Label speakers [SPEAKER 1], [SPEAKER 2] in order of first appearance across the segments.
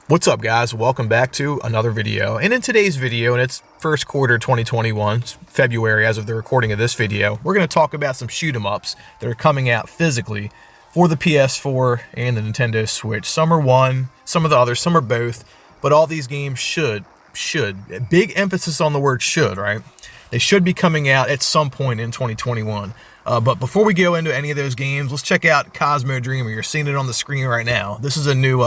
[SPEAKER 1] What's up, guys? Welcome back to another video. And in today's video, and it's first quarter 2021, February as of the recording of this video, we're going to talk about some shoot 'em ups that are coming out physically for the PS4 and the Nintendo Switch. Some are one, some are the other, some are both, but all these games should, big emphasis on the word should, right? They should be coming out at some point in 2021. But before we go into any of those games, let's check out Cosmo Dreamer. You're seeing it on the screen right now. This is a new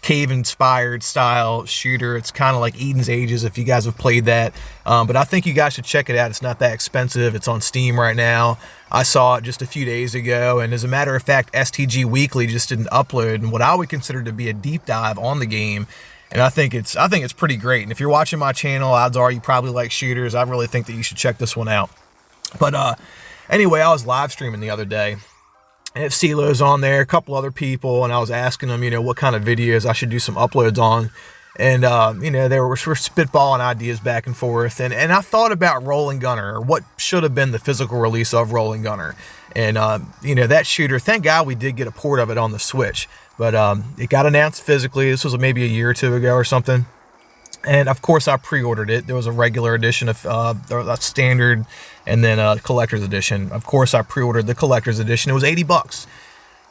[SPEAKER 1] cave-inspired style shooter. It's kind of like Eden's Ages if you guys have played that. But I think you guys should check it out. It's not that expensive. It's on Steam right now. I saw it just a few days ago, and as a matter of fact, STG Weekly just did an upload and what I would consider to be a deep dive on the game. And I think it's pretty great. And if you're watching my channel, odds are you probably like shooters. I really think that you should check this one out. But anyway, I was live streaming the other day. And if CeeLo's on there, a couple other people, and I was asking them, what kind of videos I should do some uploads on. And, they were spitballing ideas back and forth. And I thought about Rolling Gunner, or what should have been the physical release of Rolling Gunner. And, that shooter, thank God we did get a port of it on the Switch. But it got announced physically. This was maybe a year or two ago or something. And, of course, I pre-ordered it. There was a regular edition of a standard and then a collector's edition. Of course, I pre-ordered the collector's edition. It was 80 bucks.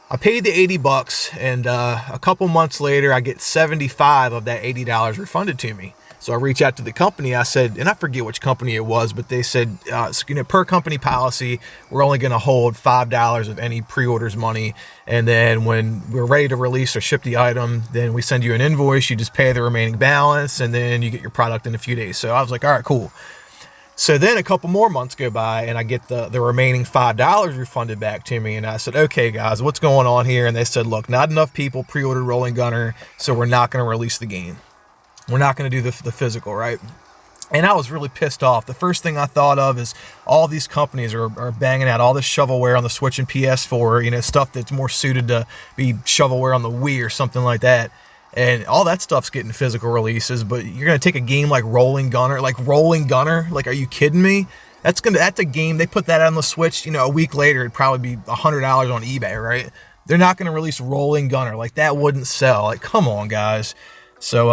[SPEAKER 1] I paid the 80 bucks, and a couple months later, I get 75 of that $80 refunded to me. So I reach out to the company. I said, and I forget which company it was, but they said, per company policy, we're only going to hold $5 of any pre-orders money. And then when we're ready to release or ship the item, then we send you an invoice. You just pay the remaining balance, and then you get your product in a few days. So I was like, all right, cool. So then a couple more months go by, and I get the remaining $5 refunded back to me. And I said, okay, guys, what's going on here? And they said, look, not enough people pre-ordered Rolling Gunner, so we're not going to release the game. We're not going to do the physical, right? And I was really pissed off. The first thing I thought of is all these companies are banging out all this shovelware on the Switch and PS4, stuff that's more suited to be shovelware on the Wii or something like that. And all that stuff's getting physical releases, but you're going to take a game like Rolling Gunner? Like, are you kidding me? That's a game, they put that on the Switch, a week later, it'd probably be $100 on eBay, right? They're not going to release Rolling Gunner. Like, that wouldn't sell. Like, come on, guys. So,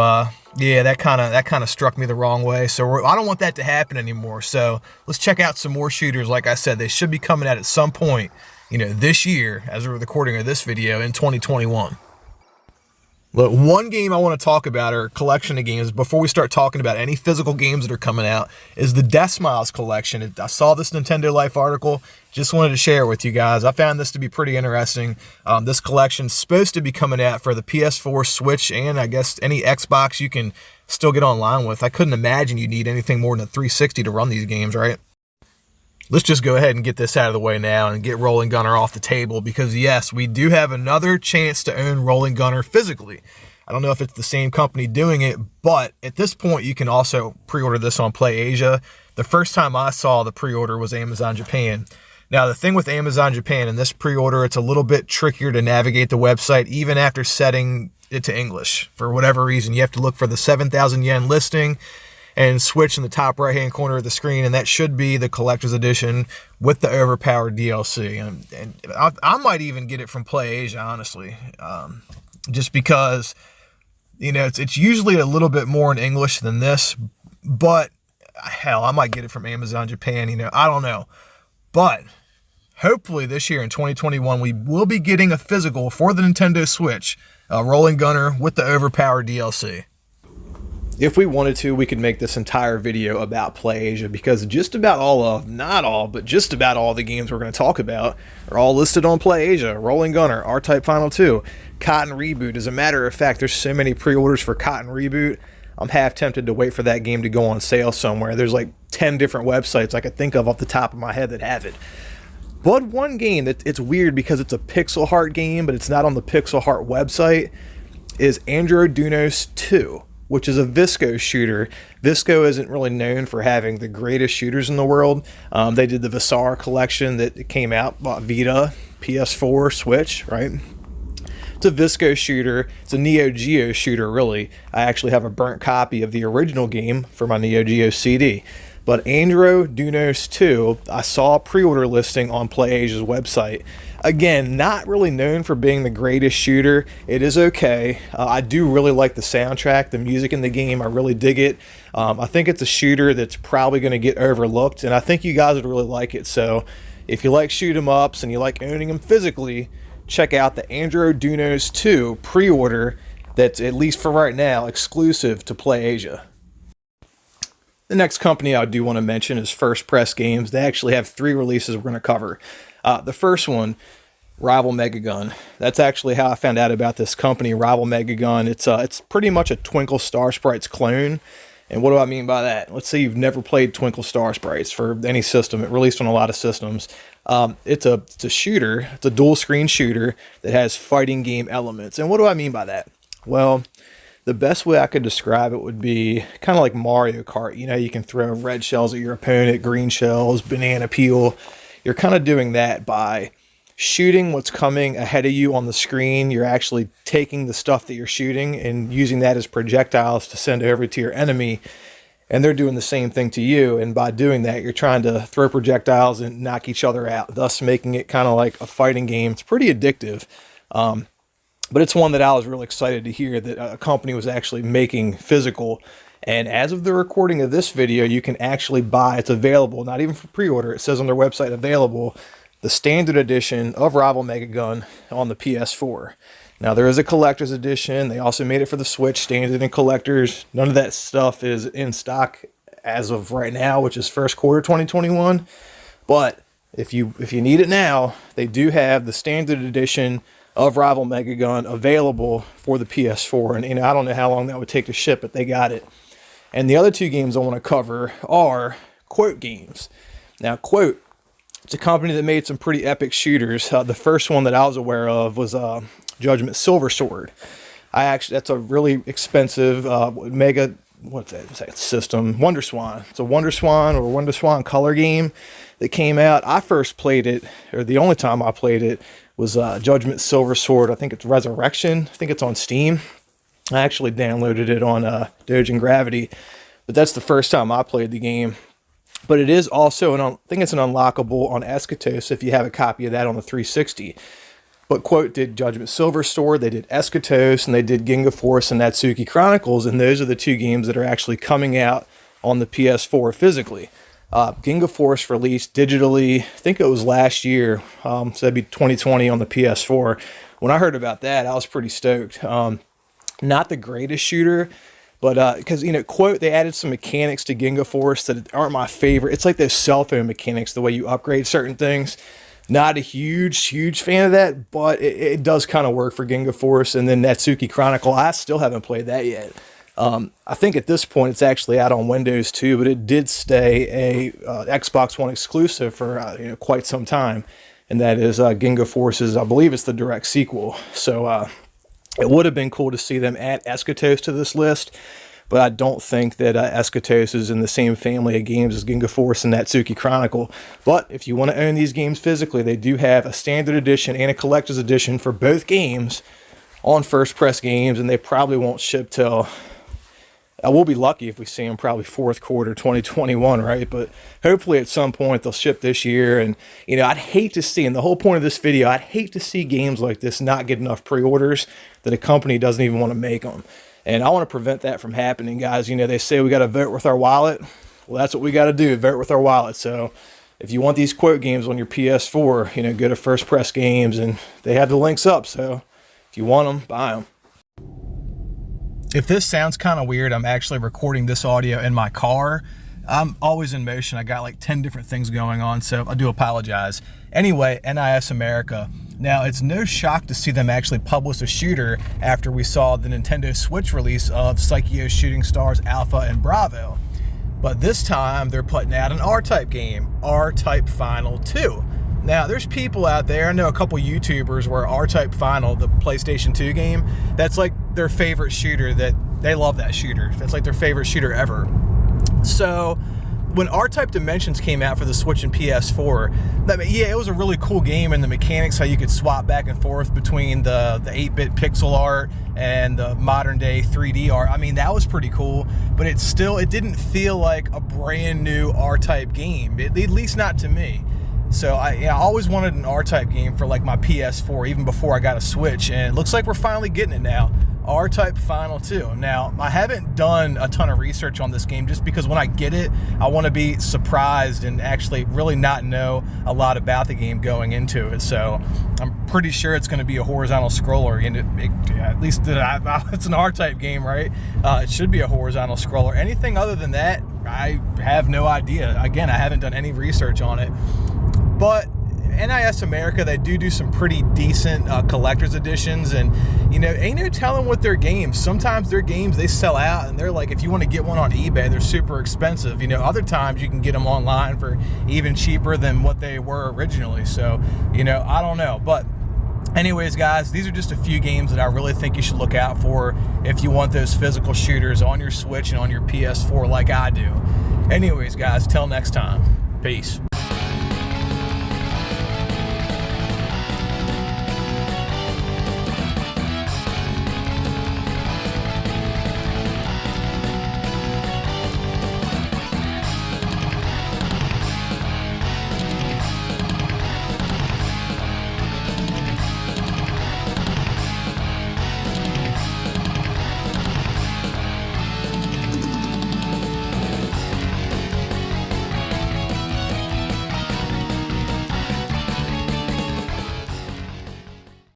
[SPEAKER 1] yeah, that kind of struck me the wrong way. So I don't want that to happen anymore. So let's check out some more shooters. Like I said, they should be coming out at some point, this year, as we're recording of this video, in 2021. Look, one game I want to talk about, or a collection of games, before we start talking about any physical games that are coming out, is the Death Smiles collection. I saw this Nintendo Life article, just wanted to share it with you guys. I found this to be pretty interesting. This collection's supposed to be coming out for the PS4, Switch, and I guess any Xbox you can still get online with. I couldn't imagine you need anything more than a 360 to run these games, right? Let's just go ahead and get this out of the way now and get Rolling Gunner off the table, because yes, we do have another chance to own Rolling Gunner physically. I don't know if it's the same company doing it, but at this point you can also pre-order this on PlayAsia. The first time I saw the pre-order was Amazon Japan. Now the thing with Amazon Japan and this pre-order, it's a little bit trickier to navigate the website even after setting it to English. For whatever reason, you have to look for the 7,000 yen listing and switch in the top right hand corner of the screen, and that should be the collector's edition with the overpowered DLC. And I might even get it from PlayAsia, honestly, just because it's usually a little bit more in English than this, but hell, I might get it from Amazon Japan. I don't know, but hopefully this year in 2021 we will be getting a physical for the Nintendo Switch, Rolling Gunner with the overpowered DLC. If we wanted to, we could make this entire video about PlayAsia, because just about not all, but just about all the games we're going to talk about are all listed on PlayAsia. Rolling Gunner, R-Type Final 2, Cotton Reboot. As a matter of fact, there's so many pre-orders for Cotton Reboot, I'm half tempted to wait for that game to go on sale somewhere. There's like 10 different websites I could think of off the top of my head that have it. But one game that it's weird because it's a Pixelheart game, but it's not on the Pixelheart website, is Androdunos 2. Which is a Visco shooter. Visco isn't really known for having the greatest shooters in the world. They did the Visar collection that came out, Vita, PS4, Switch, right? It's a Visco shooter. It's a Neo Geo shooter, really. I actually have a burnt copy of the original game for my Neo Geo CD. But Andro Dunos 2, I saw a pre-order listing on PlayAsia's website. Again, not really known for being the greatest shooter. It is okay. I do really like the soundtrack, the music in the game. I really dig it. I think it's a shooter that's probably going to get overlooked, and I think you guys would really like it. So if you like shoot 'em ups and you like owning them physically, check out the Andro Dunos 2 pre-order that's, at least for right now, exclusive to PlayAsia. The next company I do want to mention is First Press Games. They actually have 3 releases we're going to cover. The first one, Rival Megagun. That's actually how I found out about this company, Rival Megagun. It's pretty much a Twinkle Star Sprites clone. And what do I mean by that? Let's say you've never played Twinkle Star Sprites for any system. It released on a lot of systems. It's a shooter. It's a dual screen shooter that has fighting game elements. And what do I mean by that? Well, the best way I could describe it would be kind of like Mario Kart. You know, you can throw red shells at your opponent, green shells, banana peel. You're kind of doing that by shooting what's coming ahead of you on the screen. You're actually taking the stuff that you're shooting and using that as projectiles to send over to your enemy. And they're doing the same thing to you. And by doing that, you're trying to throw projectiles and knock each other out, thus making it kind of like a fighting game. It's pretty addictive. But it's one that I was really excited to hear that a company was actually making physical. And as of the recording of this video, you can actually buy, it's available, not even for pre-order, it says on their website available, the standard edition of Rival Megagun on the PS4. Now there is a collector's edition. They also made it for the Switch, standard and collectors. None of that stuff is in stock as of right now, which is first quarter 2021. But if you need it now, they do have the standard edition of Rival Megagun available for the PS4. And I don't know how long that would take to ship, but they got it. And the other 2 games I want to cover are Quote games. Now, Quote, it's a company that made some pretty epic shooters. The first one that I was aware of was Judgment Silver Sword. That's a really expensive system, Wonder Swan. It's a Wonder Swan or Wonder Swan color game that came out. I first played it, or the only time I played it was Judgment Silver Sword. I think it's Resurrection. I think it's on Steam. I actually downloaded it on Doge and Gravity, but that's the first time I played the game. But it is also, I think it's an unlockable on Eschatos if you have a copy of that on the 360. But Quote did Judgment Silver Sword, they did Eschatos, and they did Ginga Force and Natsuki Chronicles, and those are the 2 games that are actually coming out on the PS4 physically. Ginga Force released digitally, I think it was last year, so that'd be 2020 on the PS4. When I heard about that, I was pretty stoked. Not the greatest shooter, but because, Quote, they added some mechanics to Ginga Force that aren't my favorite. It's like those cell phone mechanics, the way you upgrade certain things. Not a huge fan of that, but it does kind of work for Ginga Force. And then Natsuki Chronicle, I still haven't played that yet. I think at this point it's actually out on Windows too, but it did stay a Xbox One exclusive for quite some time, and that is Ginga Force's, I believe it's the direct sequel. So it would have been cool to see them add Eschatos to this list, but I don't think that Eschatos is in the same family of games as Ginga Force and Natsuki Chronicle. But if you want to own these games physically, they do have a standard edition and a collector's edition for both games on First Press Games, and they probably won't ship till... we'll be lucky if we see them probably fourth quarter 2021, right? But hopefully at some point they'll ship this year. And, I'd hate to see, and the whole point of this video, I'd hate to see games like this not get enough pre-orders that a company doesn't even want to make them. And I want to prevent that from happening, guys. They say we got to vote with our wallet. Well, that's what we got to do, vote with our wallet. So if you want these Quote games on your PS4, go to First Press Games, and they have the links up. So if you want them, buy them. If this sounds kind of weird, I'm actually recording this audio in my car. I'm always in motion. I got like 10 different things going on, so I do apologize. Anyway, NIS America. Now, it's no shock to see them actually publish a shooter after we saw the Nintendo Switch release of Psycho Shooting Stars Alpha and Bravo. But this time, they're putting out an R-Type game, R-Type Final 2. Now, there's people out there, I know a couple YouTubers where R-Type Final, the PlayStation 2 game, that's like their favorite shooter, that they love that shooter. That's like their favorite shooter ever. So when R-Type Dimensions came out for the Switch and PS4, yeah, it was a really cool game, and the mechanics, how you could swap back and forth between the 8-bit pixel art and the modern day 3D art. I mean, that was pretty cool, but it didn't feel like a brand new R-Type game, at least not to me. So I always wanted an R-Type game for like my PS4, even before I got a Switch, and it looks like we're finally getting it now. R-Type Final 2. Now, I haven't done a ton of research on this game just because when I get it, I want to be surprised and actually really not know a lot about the game going into it. So I'm pretty sure it's going to be a horizontal scroller, and at least it's an R-Type game, right? It should be a horizontal scroller. Anything other than that, I have no idea. Again, I haven't done any research on it. But NIS America, they do some pretty decent collector's editions, and ain't no telling with their games. Sometimes their games, they sell out, and they're like, if you want to get one on eBay, they're super expensive. Other times you can get them online for even cheaper than what they were originally. So I don't know. But anyways, guys, these are just a few games that I really think you should look out for if you want those physical shooters on your Switch and on your PS4 like I do. Anyways, guys, till next time, peace.